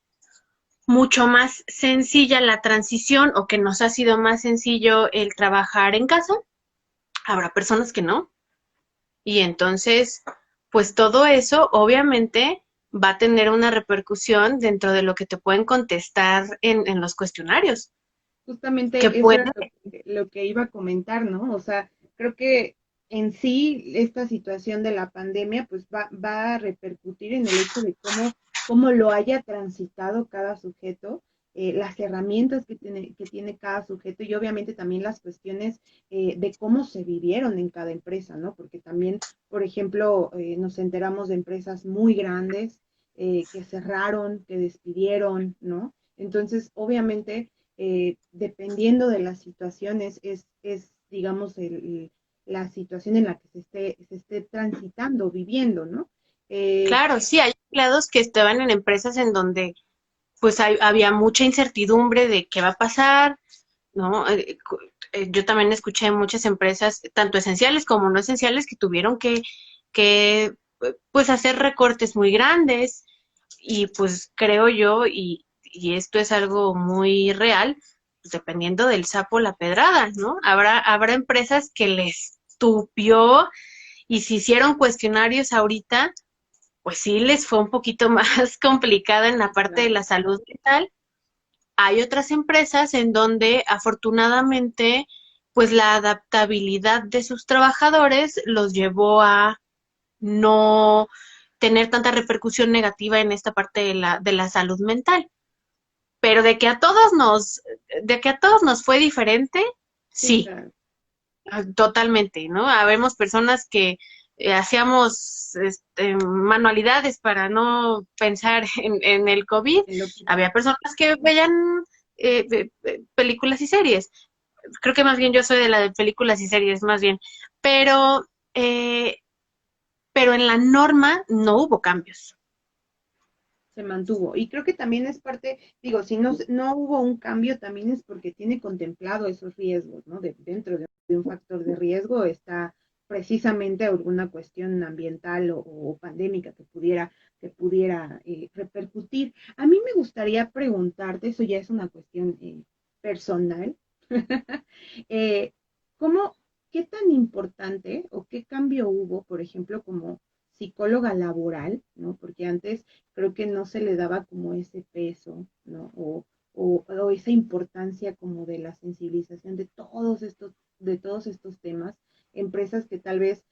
mucho más sencilla la transición o que nos ha sido más sencillo el trabajar en casa. Habrá personas que no. Y entonces, pues todo eso obviamente va a tener una repercusión dentro de lo que te pueden contestar en los cuestionarios. Que Justamente eso puede, era lo que iba a comentar, ¿no? O sea, creo que en sí esta situación de la pandemia pues va a repercutir en el hecho de cómo lo haya transitado cada sujeto, las herramientas que tiene cada sujeto y obviamente también las cuestiones de cómo se vivieron en cada empresa, ¿no? Porque también, por ejemplo, nos enteramos de empresas muy grandes que cerraron, que despidieron, ¿no? Entonces, obviamente dependiendo de las situaciones, digamos, la situación en la que se esté transitando, viviendo, ¿no? Eh, claro, sí, hay empleados que estaban en empresas en donde pues había mucha incertidumbre de qué va a pasar, ¿no? Yo también escuché muchas empresas, tanto esenciales como no esenciales, que tuvieron que pues hacer recortes muy grandes y pues creo yo, y esto es algo muy real, pues dependiendo del sapo la pedrada, ¿no? Habrá empresas que les tupió y si hicieron cuestionarios ahorita, pues sí les fue un poquito más complicada en la parte de claro, la salud mental. Hay otras empresas en donde afortunadamente pues la adaptabilidad de sus trabajadores los llevó a no tener tanta repercusión negativa en esta parte de la salud mental. Pero de que a todos nos fue diferente, sí, sí, claro. totalmente, ¿no? Habemos personas que hacíamos manualidades para no pensar en el COVID. En lo que, Había personas que veían películas y series. Creo que más bien yo soy de la de películas y series, más bien. Pero, eh, pero en la norma no hubo cambios. se mantuvo. Y creo que también es parte, digo, si no hubo un cambio, también es porque tiene contemplado esos riesgos, ¿no? Dentro de un factor de riesgo está precisamente alguna cuestión ambiental o pandémica que pudiera repercutir. A mí me gustaría preguntarte, eso ya es una cuestión personal, eh, ¿cómo, qué tan importante o qué cambio hubo, por ejemplo, como psicóloga laboral, ¿no? Porque antes creo que no se le daba como ese peso, ¿no? O esa importancia como de la sensibilización de todos estos temas, empresas que tal vez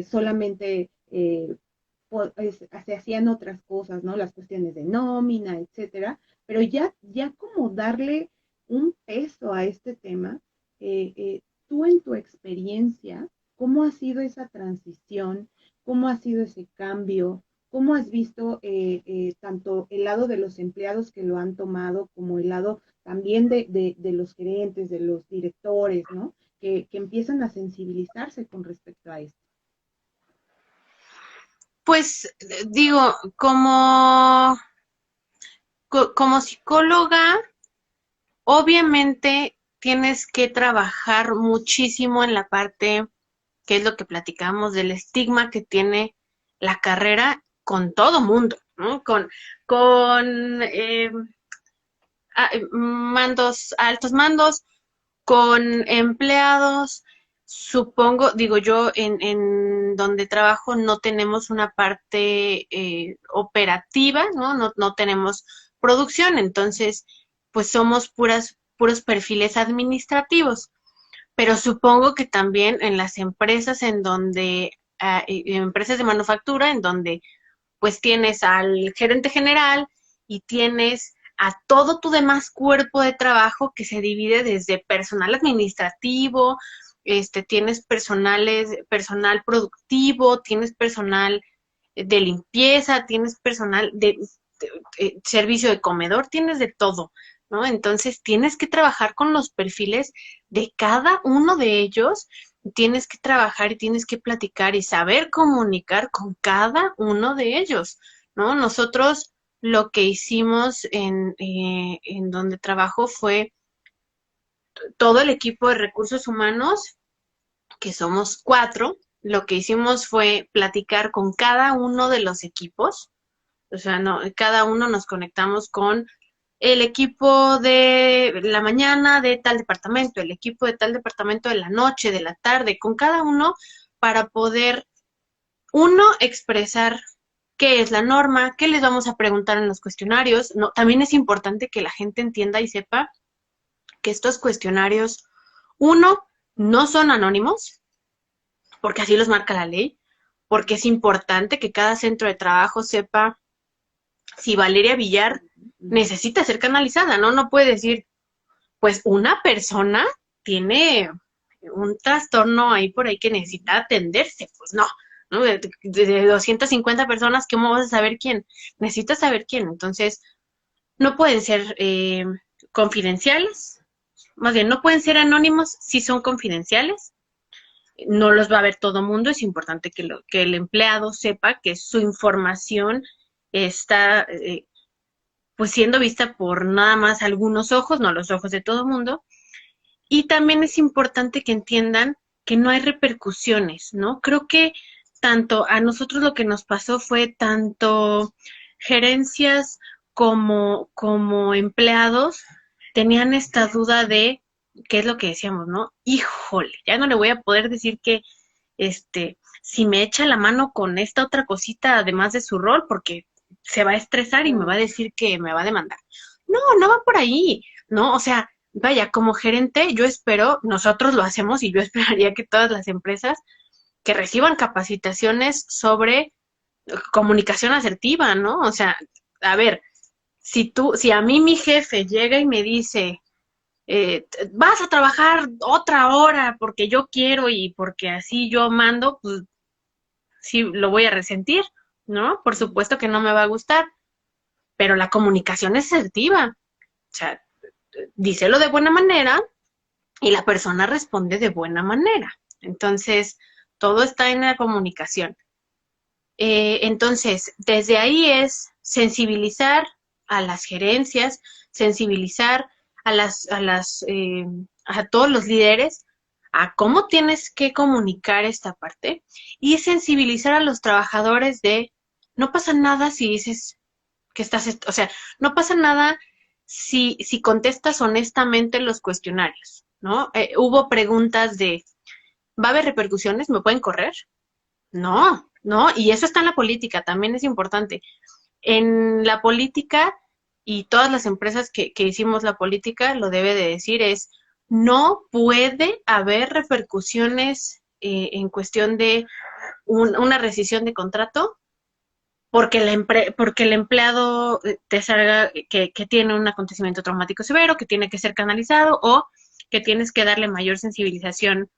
solamente se hacían otras cosas, ¿no? Las cuestiones de nómina, etcétera, pero ya como darle un peso a este tema, tú en tu experiencia, ¿cómo ha sido esa transición? ¿Cómo ha sido ese cambio? ¿Cómo has visto tanto el lado de los empleados que lo han tomado como el lado también de los gerentes, de los directores, ¿no? Que empiezan a sensibilizarse con respecto a esto. Pues digo, como psicóloga, obviamente tienes que trabajar muchísimo en la parte, que es lo que platicamos, del estigma que tiene la carrera con todo mundo, ¿no? Con mandos, altos mandos, con empleados. Supongo, digo yo, en donde trabajo no tenemos una parte operativa, ¿no? No tenemos producción, entonces, pues somos puros perfiles administrativos. Pero supongo que también en las empresas en donde, empresas de manufactura, en donde pues tienes al gerente general y tienes a todo tu demás cuerpo de trabajo que se divide desde personal administrativo, tienes personal productivo, tienes personal de limpieza, tienes personal de servicio de comedor, tienes de todo, ¿no? Entonces tienes que trabajar con los perfiles de cada uno de ellos, tienes que trabajar y tienes que platicar y saber comunicar con cada uno de ellos, ¿no? Nosotros lo que hicimos en donde trabajo fue todo el equipo de recursos humanos, que somos 4, lo que hicimos fue platicar con cada uno de los equipos, o sea, no, cada uno nos conectamos con el equipo de la mañana de tal departamento, el equipo de tal departamento de la noche, de la tarde, con cada uno para poder, uno, expresar qué es la norma, qué les vamos a preguntar en los cuestionarios. No, también es importante que la gente entienda y sepa que estos cuestionarios, uno, no son anónimos, porque así los marca la ley, porque es importante que cada centro de trabajo sepa si Valeria Villar necesita ser canalizada, ¿no? No puede decir, pues una persona tiene un trastorno ahí por ahí que necesita atenderse, pues no, ¿no? De 250 personas, ¿cómo vas a saber quién? Necesitas saber quién, entonces no pueden ser confidenciales, más bien no pueden ser anónimos si son confidenciales, no los va a ver todo mundo, es importante que el empleado sepa que su información está pues siendo vista por nada más algunos ojos, no los ojos de todo mundo. Y también es importante que entiendan que no hay repercusiones, ¿no? Creo que tanto a nosotros lo que nos pasó fue tanto gerencias como empleados tenían esta duda de qué es lo que decíamos, ¿no? Híjole, ya no le voy a poder decir que si me echa la mano con esta otra cosita además de su rol, porque se va a estresar y me va a decir que me va a demandar. No, no va por ahí, ¿no? O sea, vaya, como gerente, yo espero, nosotros lo hacemos y yo esperaría que todas las empresas que reciban capacitaciones sobre comunicación asertiva, ¿no? O sea, a ver, si a mí mi jefe llega y me dice, vas a trabajar otra hora porque yo quiero y porque así yo mando, pues sí lo voy a resentir, ¿no? Por supuesto que no me va a gustar, pero la comunicación es asertiva. O sea, díselo de buena manera y la persona responde de buena manera. Entonces, todo está en la comunicación. Entonces, desde ahí es sensibilizar a las gerencias, sensibilizar a todos los líderes a cómo tienes que comunicar esta parte y sensibilizar a los trabajadores de no pasa nada si dices que estás, o sea, no pasa nada si contestas honestamente los cuestionarios, ¿no? Hubo preguntas de, ¿va a haber repercusiones? ¿Me pueden correr? No, no, y eso está en la política, también es importante. En la política y todas las empresas que hicimos la política lo debe de decir es, no puede haber repercusiones en cuestión de una rescisión de contrato porque el empleado te salga que tiene un acontecimiento traumático severo, que tiene que ser canalizado o que tienes que darle mayor sensibilización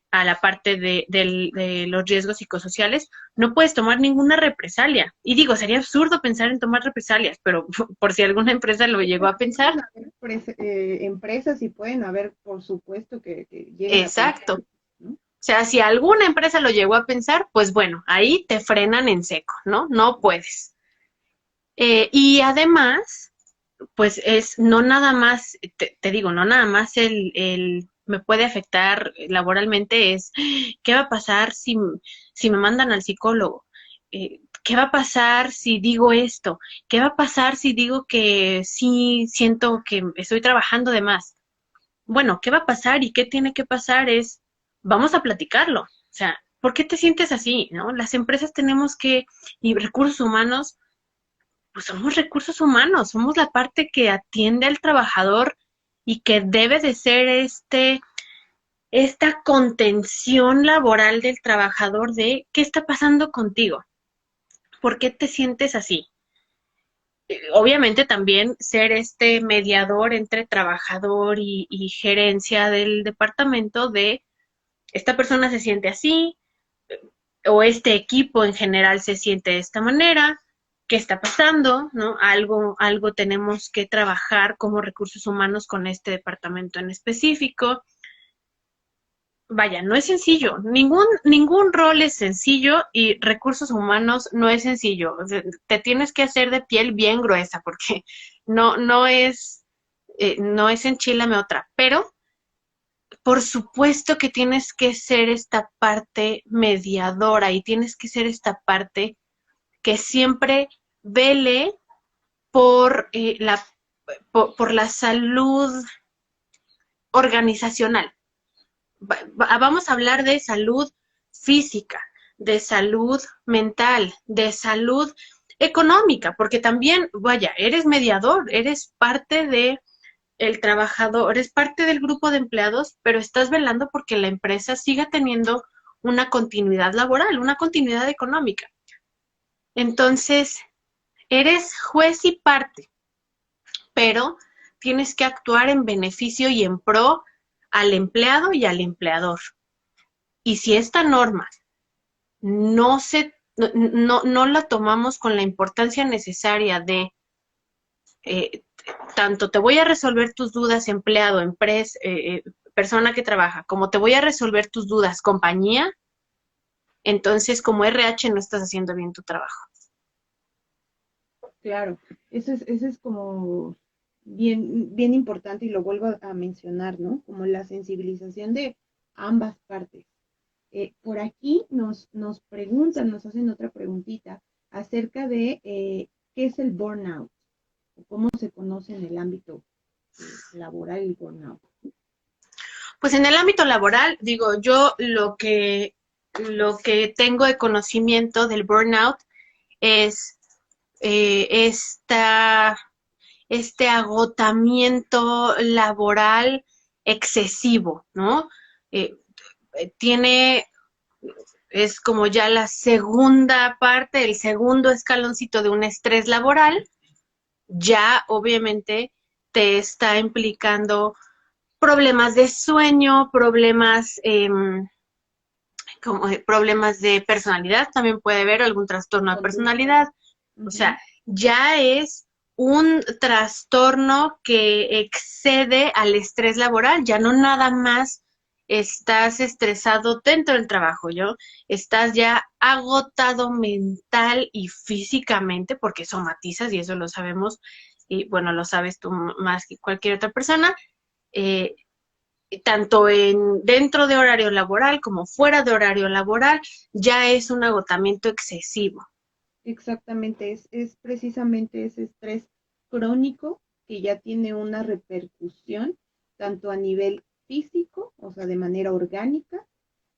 a la parte de los riesgos psicosociales, no puedes tomar ninguna represalia. Y digo, sería absurdo pensar en tomar represalias, pero por si alguna empresa lo llegó a pensar. Empresas y pueden haber, por supuesto, que lleguen exacto. A pensar, ¿no? O sea, si alguna empresa lo llegó a pensar, pues bueno, ahí te frenan en seco, ¿no? No puedes. Y además, pues es no nada más, te digo, no nada más me puede afectar laboralmente, es qué va a pasar si me mandan al psicólogo. ¿Qué va a pasar si digo esto? ¿Qué va a pasar si digo que sí siento que estoy trabajando de más? Bueno, ¿qué va a pasar y qué tiene que pasar? Vamos a platicarlo. O sea, ¿por qué te sientes así? ¿No? Las empresas tenemos que, y recursos humanos, pues somos recursos humanos, somos la parte que atiende al trabajador y que debe de ser esta contención laboral del trabajador de qué está pasando contigo, por qué te sientes así. Obviamente también ser este mediador entre trabajador y gerencia del departamento de esta persona se siente así, o este equipo en general se siente de esta manera, qué está pasando, ¿no? Algo tenemos que trabajar como recursos humanos con este departamento en específico. Vaya, no es sencillo, ningún rol es sencillo y recursos humanos no es sencillo. O sea, te tienes que hacer de piel bien gruesa porque no es enchilame otra, pero por supuesto que tienes que ser esta parte mediadora y tienes que ser esta parte que siempre vele por, por la salud organizacional. Vamos a hablar de salud física, de salud mental, de salud económica, porque también, vaya, eres mediador, eres parte de el trabajador, eres parte del grupo de empleados, pero estás velando porque la empresa siga teniendo una continuidad laboral, una continuidad económica. Entonces, eres juez y parte, pero tienes que actuar en beneficio y en pro al empleado y al empleador. Y si esta norma no la tomamos con la importancia necesaria de eh, tanto te voy a resolver tus dudas empleado, empresa, persona que trabaja, como te voy a resolver tus dudas compañía, entonces como RH no estás haciendo bien tu trabajo. Claro, eso es como bien importante y lo vuelvo a mencionar, ¿no? Como la sensibilización de ambas partes. Por aquí nos preguntan, nos hacen otra preguntita acerca de qué es el burnout, o cómo se conoce en el ámbito laboral el burnout. Pues en el ámbito laboral, digo, yo lo que tengo de conocimiento del burnout es este agotamiento laboral excesivo, ¿no? Eh, tiene, es como ya la segunda parte, el segundo escaloncito de un estrés laboral, ya obviamente te está implicando problemas de sueño, problemas de personalidad, también puede haber algún trastorno de personalidad, o sea, ya es un trastorno que excede al estrés laboral, ya no nada más estás estresado dentro del trabajo, estás ya agotado mental y físicamente porque somatizas y eso lo sabemos y bueno, lo sabes tú más que cualquier otra persona, eh, tanto dentro de horario laboral como fuera de horario laboral, ya es un agotamiento excesivo. Exactamente, es precisamente ese estrés crónico que ya tiene una repercusión tanto a nivel físico, o sea, de manera orgánica,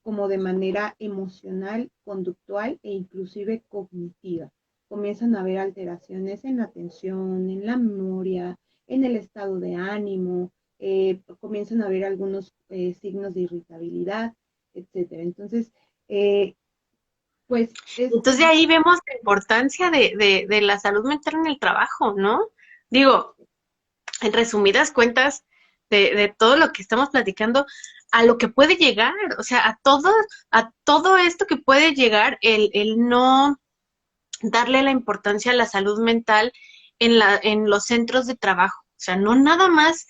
como de manera emocional, conductual e inclusive cognitiva. Comienzan a haber alteraciones en la atención, en la memoria, en el estado de ánimo, comienzan a haber algunos signos de irritabilidad, etcétera. Entonces, pues Entonces de ahí vemos la importancia de la salud mental en el trabajo, ¿no? Digo, en resumidas cuentas de todo lo que estamos platicando, a lo que puede llegar, o sea, a todo esto que puede llegar, el no darle la importancia a la salud mental en los centros de trabajo. O sea, no nada más